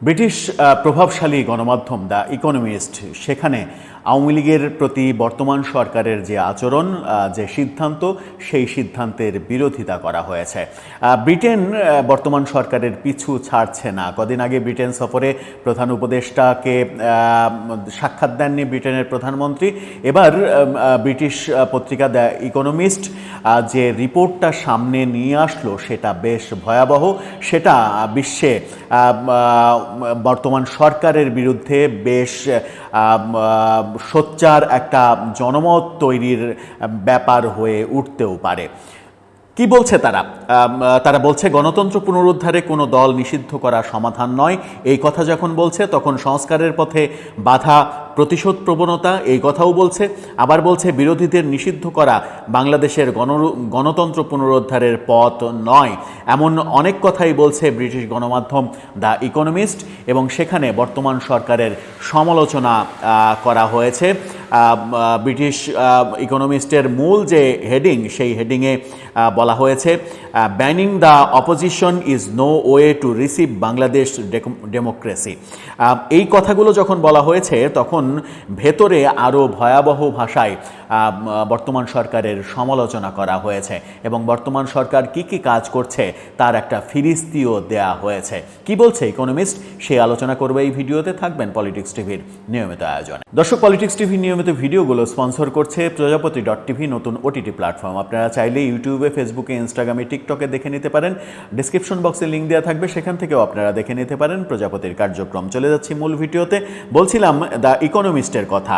British প্রভাবশালী গণমাধ্যম the economist সেখানে আওয়ামী লীগের প্রতি বর্তমান সরকারের যে আচরণ, যে সিদ্ধান্ত, সেই সিদ্ধান্তের বিরোধিতা করা হয়েছে। ব্রিটেন বর্তমান সরকারের পিছু ছাড়ছে না। কদিন আগে ব্রিটেন সফরে প্রধান উপদেষ্টাকে সাক্ষাৎ দেননি ব্রিটেনের প্রধানমন্ত্রী। এবার ব্রিটিশ পত্রিকা দ্য ইকোনমিস্ট যে রিপোর্টটা সামনে নিয়ে আসলো সেটা বেশ ভয়াবহ। সেটা বিশ্বে বর্তমান সরকারের বিরুদ্ধে বেশ সোচ্চার একটা জনমত তৈরির ব্যাপার হয়ে উঠতেও পারে। কি বলছে তারা বলছে গণতন্ত্র পুনরুদ্ধারে কোনো দল নিষিদ্ধ করা সমাধান নয়। এই কথা যখন বলছে তখন সংস্কারের পথে বাধা প্রতিশোধ প্রবণতা, এই কথাও বলছে। আবার বলছে বিরোধীদের নিষিদ্ধ করা বাংলাদেশের গণতন্ত্র পুনরুদ্ধারের পথ নয়। এমন অনেক কথাই বলছে ব্রিটিশ গণমাধ্যম দ্য ইকোনমিস্ট, এবং সেখানে বর্তমান সরকারের সমালোচনা করা হয়েছে। ব্রিটিশ ইকোনমিস্টের মূল যে হেডিং, সেই হেডিংয়ে বলা হয়েছে banning the opposition is no way to receive Bangladesh democracy. এই কথাগুলো যখন বলা হয়েছে তখন ভেতরে আরও ভয়াবহ ভাষায় বর্তমান সরকারের সমালোচনা করা হয়েছে, এবং বর্তমান সরকার কি কি কাজ করছে তার একটা ফিরিস্তিও দেয়া হয়েছে। কি বলছে ইকোনমিস্ট সেই আলোচনা করবে এই ভিডিওতে। থাকবেন পলিটিক্স টিভির নিয়মিত আয়োজনে। দর্শক, পলিটিক্স টিভির নিয়মিত ভিডিওগুলো স্পন্সর করছে প্রজাপতি.টিভি, নতুন ওটিটি প্ল্যাটফর্ম। আপনারা চাইলে ইউটিউবে, ফেসবুকে, ইনস্টাগ্রামে, টিকটকে দেখে নিতে পারেন। ডিসক্রিপশন বক্সে লিঙ্ক দেওয়া থাকবে, সেখান থেকেও আপনারা দেখে নিতে পারেন প্রজাপতির কার্যক্রম। চলে যাচ্ছি মূল ভিডিওতে। বলছিলাম দ্য ইকোনমিস্টের কথা।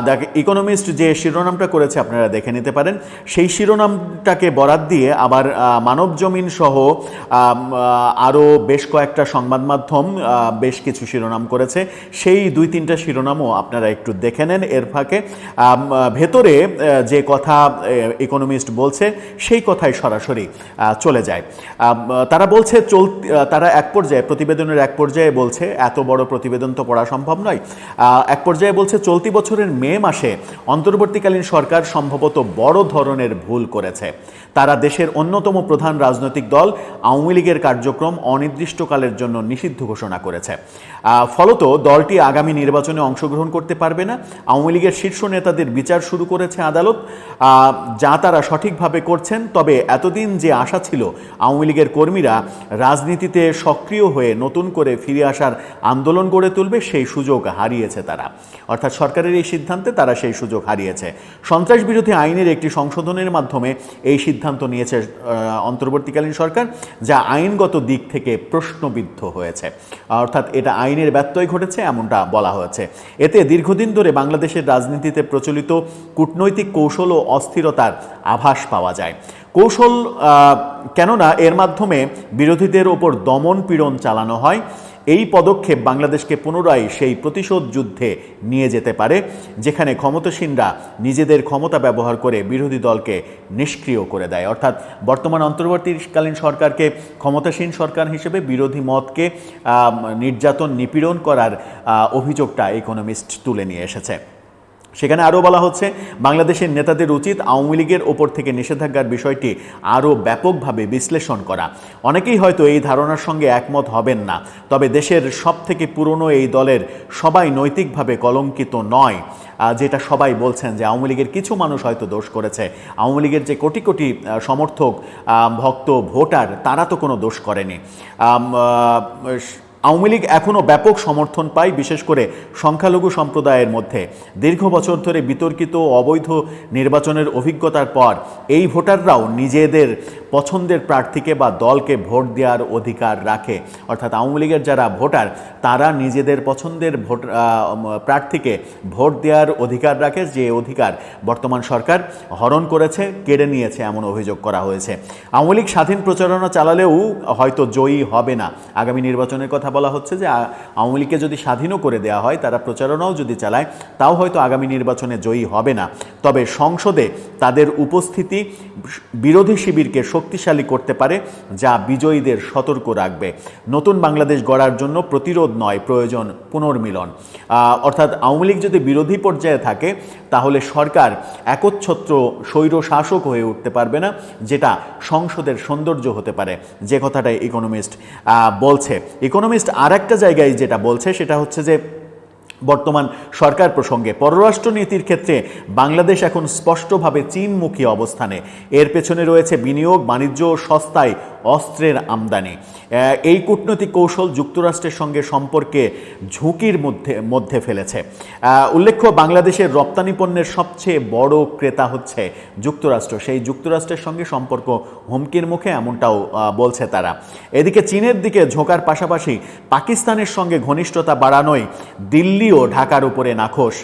দ্য ইকোনমিস্ট যে শিরোনামটা করেছে আপনারা দেখে নিতে পারেন। সেই শিরোনামটাকে বরাত দিয়ে আবার মানবজমিন সহ আরও বেশ কয়েকটা সংবাদ মাধ্যম বেশ কিছু শিরোনাম করেছে। সেই 2-3টা শিরোনামও আপনারা একটু দেখে নেন। এর ফাঁকে ভেতরে যে কথা ইকোনমিস্ট বলছে সেই কথাই সরাসরি চলে যায়। তারা বলছে তারা প্রতিবেদনের এক পর্যায়ে বলছে, এত বড় প্রতিবেদন তো পড়া সম্ভব নয়। এক পর্যায়ে বলছে চলতি বছরের মে মাসে অন্তর্বর্তীকালীন সরকার সম্ভবত বড় ধরনের ভুল করেছে। তারা দেশের অন্যতম প্রধান রাজনৈতিক দল আওয়ামী লীগের কার্যক্রম অনির্দিষ্টকালের জন্য নিষিদ্ধ ঘোষণা করেছে। ফলত দলটি আগামী নির্বাচনে অংশগ্রহণ করতে পারবে না। আওয়ামী লীগের শীর্ষ নেতাদের বিচার শুরু করেছে আদালত, যা তারা সঠিকভাবে করছেন। তবে এতদিন যে আশা ছিল আওয়ামী লীগের কর্মীরা রাজনীতিতে সক্রিয় হয়ে নতুন করে ফিরে আসার আন্দোলন গড়ে তুলবে, সেই সুযোগ হারিয়েছে তারা। অর্থাৎ সরকারের এই সিদ্ধান্তে তারা সেই সুযোগ হারিয়েছে। সন্ত্রাস বিরোধী আইনের একটি সংশোধনের মাধ্যমে এই সিদ্ধান্ত নিয়েছে অন্তর্বর্তীকালীন সরকার, যা আইনগত দিক থেকে প্রশ্নবিদ্ধ হয়েছে। অর্থাৎ এটা আইনের ব্যত্যয় ঘটেছে এমনটা বলা হয়েছে। এতে দীর্ঘদিন ধরে বাংলাদেশের রাজনীতিতে প্রচলিত কূটনৈতিক কৌশল ও অস্থিরতার আভাস পাওয়া যায়। কৌশল কেননা এর মাধ্যমে বিরোধীদের ওপর দমন পীড়ন চালানো হয়। এই পদক্ষেপ বাংলাদেশকে পুনরায় সেই প্রতিশোধ যুদ্ধে নিয়ে যেতে পারে, যেখানে ক্ষমতাসীনরা নিজেদের ক্ষমতা ব্যবহার করে বিরোধী দলকে নিষ্ক্রিয় করে দেয়। অর্থাৎ বর্তমান অন্তর্বর্তীকালীন সরকারকে ক্ষমতাসীন সরকার হিসেবে বিরোধী মতকে নির্যাতন, নিপীড়ন করার অভিযোগটা ইকোনমিস্ট তুলে নিয়ে এসেছে। সেখানে আরও বলা হচ্ছে বাংলাদেশের নেতাদের উচিত আওয়ামী লীগের ওপর থেকে নিষেধাজ্ঞার বিষয়টি আরও ব্যাপকভাবে বিশ্লেষণ করা। অনেকেই হয়তো এই ধারণার সঙ্গে একমত হবেন না, তবে দেশের সবথেকে পুরনো এই দলের সবাই নৈতিকভাবে কলঙ্কিত নয়, যেটা সবাই বলছেন যে আওয়ামী লীগের কিছু মানুষ হয়তো দোষ করেছে। আওয়ামী লীগের যে কোটি কোটি সমর্থক, ভক্ত, ভোটার, তারা তো কোনো দোষ করেনি। আওয়ামী লীগ এখনও ব্যাপক সমর্থন পায়, বিশেষ করে সংখ্যালঘু সম্প্রদায়ের মধ্যে। দীর্ঘ বছর ধরে বিতর্কিত অবৈধ নির্বাচনের অভিজ্ঞতার পর এই ভোটাররাও নিজেদের পছন্দের প্রার্থীকে বা দলকে ভোট দেওয়ার অধিকার রাখে। অর্থাৎ আওয়ামী লীগের যারা ভোটার তারা নিজেদের পছন্দের প্রার্থীকে ভোট দেওয়ার অধিকার রাখে, যে অধিকার বর্তমান সরকার হরণ করেছে, কেড়ে নিয়েছে, এমন অভিযোগ করা হয়েছে। আওয়ামী লীগ স্বাধীন প্রচারণা চালালেও হয়তো জয়ী হবে না। আগামী নির্বাচনের কথা বলা হচ্ছে যে আওয়ামী লীগকে যদি স্বাধীনও করে দেওয়া হয়, তারা প্রচারণাও যদি চালায়, তাও হয়তো আগামী নির্বাচনে জয়ী হবে না। তবে সংসদে তাদের উপস্থিতি বিরোধী শিবিরকে শক্তিশালী করতে পারে, যা বিজয়ীদের সতর্ক রাখবে। নতুন বাংলাদেশ গড়ার জন্য প্রতিরোধ নয়, প্রয়োজন পুনর্মিলন। অর্থাৎ আওয়ামী লীগ যদি বিরোধী পর্যায়ে থাকে তাহলে সরকার একচ্ছত্র স্বৈর শাসক হয়ে উঠতে পারবে না, যেটা সংসদের সৌন্দর্য হতে পারে, যে কথাটা ইকোনমিস্ট বলছে। ইকোনমিস্ট আর একটা জায়গায় যেটা বলছে সেটা হচ্ছে যে বর্তমান সরকার প্রসঙ্গে পররাষ্ট্রনীতির ক্ষেত্রে বাংলাদেশ এখন স্পষ্টভাবে চীনমুখী অবস্থানে। এর পেছনে রয়েছে বিনিয়োগ, বাণিজ্য, সস্তায় অস্ত্রের আমদানি। এই কূটনৈতিক কৌশল যুক্তরাষ্ট্রের সঙ্গে সম্পর্কে ঝুঁকির মধ্যে ফেলেছে। উল্লেখ্য, বাংলাদেশের রপ্তানি পণ্যের সবচেয়ে বড় ক্রেতা হচ্ছে যুক্তরাষ্ট্র। সেই যুক্তরাষ্ট্রের সঙ্গে সম্পর্ক হুমকির মুখে, এমনটাও বলছে তারা। এদিকে চীনের দিকে ঝোঁকার পাশাপাশি পাকিস্তানের সঙ্গে ঘনিষ্ঠতা বাড়ানোয় দিল্লি ও ঢাকার উপরে নাখোশ।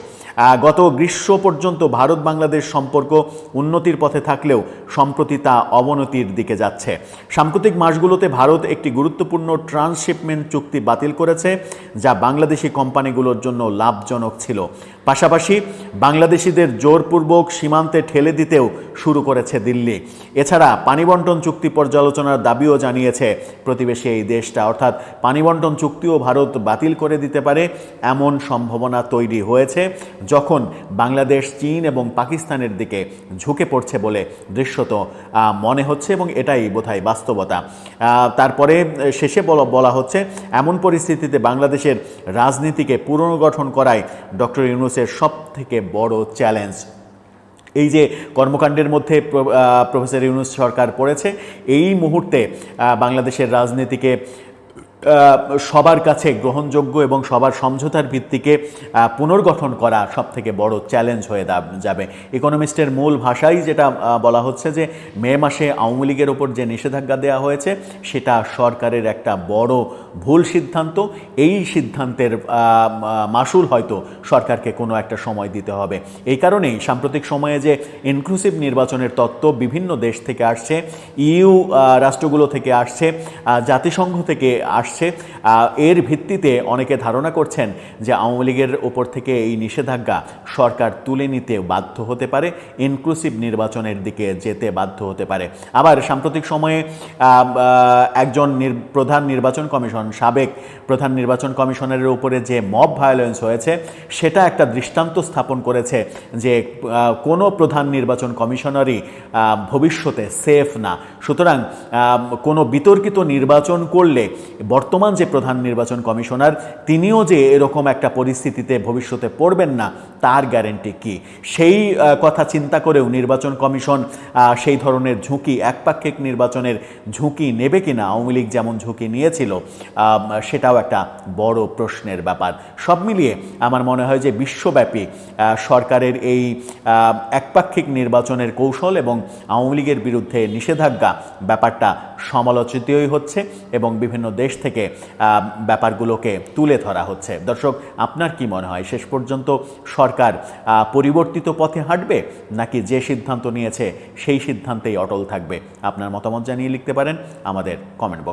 গত গ্রীষ্ম পর্যন্ত ভারত বাংলাদেশ সম্পর্ক উন্নতির পথে থাকলেও সম্প্রতি তা অবনতির দিকে যাচ্ছে। সাম্প্রতিক মাসগুলোতে ভারত একটি গুরুত্বপূর্ণ ট্রান্সশিপমেন্ট চুক্তি বাতিল করেছে, যা বাংলাদেশি কোম্পানিগুলোর জন্য লাভজনক ছিল। পাশাপাশি বাংলাদেশিদের জোরপূর্বক সীমান্তে ঠেলে দিতেও শুরু করেছে দিল্লি। এছাড়া পানিবণ্টন চুক্তি পর্যালোচনার দাবিও জানিয়েছে প্রতিবেশী এই দেশটা। অর্থাৎ পানিবণ্টন চুক্তিও ভারত বাতিল করে দিতে পারে, এমন সম্ভাবনা তৈরি হয়েছে যখন বাংলাদেশ চীন এবং পাকিস্তানের দিকে ঝুঁকে পড়ছে বলে দৃশ্যত মনে হচ্ছে, এবং এটাই বোধহয় বাস্তবতা। তারপরে শেষে বলা হচ্ছে, এমন পরিস্থিতিতে বাংলাদেশের রাজনীতিকে পুনর্গঠন করায় ডক্টর ইউনূসের সবথেকে বড় চ্যালেঞ্জ। এই যে কর্মকাণ্ডের মধ্যে প্রফেসর ইউনূস সরকার পড়েছে, এই মুহূর্তে বাংলাদেশের রাজনীতিকে সবার কাছে গ্রহণযোগ্য এবং সবার সমঝোতার ভিত্তিকে পুনর্গঠন করা সবথেকে বড় চ্যালেঞ্জ হয়ে যাবে। ইকোনমিস্টের মূল ভাষাই যেটা বলা হচ্ছে যে মে মাসে আওয়ামী লীগের ওপর যে নিষেধাজ্ঞা দেওয়া হয়েছে সেটা সরকারের একটা বড় ভুল সিদ্ধান্ত। এই সিদ্ধান্তের মাসুল হয়তো সরকারকে কোনো একটা সময় দিতে হবে। এই কারণেই সাম্প্রতিক সময়ে যে ইনক্লুসিভ নির্বাচনের তত্ত্ব বিভিন্ন দেশ থেকে আসছে, ইইউ রাষ্ট্রগুলো থেকে আসছে, জাতিসংঘ থেকে আসছে, এর ভিত্তিতে অনেকে ধারণা করছেন যে আওয়ামী লীগের ওপর থেকে এই নিষেধাজ্ঞা সরকার তুলে নিতে বাধ্য হতে পারে, ইনক্লুসিভ নির্বাচনের দিকে যেতে বাধ্য হতে পারে। আবার সাম্প্রতিক সময়ে একজন প্রধান নির্বাচন কমিশন, সাবেক প্রধান নির্বাচন কমিশনারের উপরে যে মব ভায়োলেন্স হয়েছে, সেটা একটা দৃষ্টান্ত স্থাপন করেছে যে কোনো প্রধান নির্বাচন কমিশনারই ভবিষ্যতে সেফ না। সুতরাং কোনো বিতর্কিত নির্বাচন করলে বর্তমান যে প্রধান নির্বাচন কমিশনার তিনিও যে এরকম একটা পরিস্থিতিতে ভবিষ্যতে পড়বেন না তার গ্যারেন্টি কি? সেই কথা চিন্তা করেও নির্বাচন কমিশন সেই ধরনের ঝুঁকি, একপাক্ষিক নির্বাচনের ঝুঁকি নেবে কিনা, আওয়ামী লীগ যেমন ঝুঁকি নিয়েছিল, সেটাও একটা বড় প্রশ্নের ব্যাপার। সব মিলিয়ে আমার মনে হয় যে বিশ্বব্যাপী সরকারের এই একপাক্ষিক নির্বাচনের কৌশল এবং আওয়ামী লীগের বিরুদ্ধে নিষেধাজ্ঞা ব্যাপারটা সমালোচিতই হচ্ছে এবং বিভিন্ন দেশ থেকে ব্যাপারগুলোকে তুলে ধরা হচ্ছে। দর্শক, আপনার কি মনে হয় শেষ পর্যন্ত সরকার পরিবর্তিত পথে হাঁটবে, নাকি যে সিদ্ধান্ত নিয়েছে সেই সিদ্ধান্তেই অটল থাকবে? আপনার মতামত জানিয়ে লিখতে পারেন আমাদের কমেন্ট বক্স।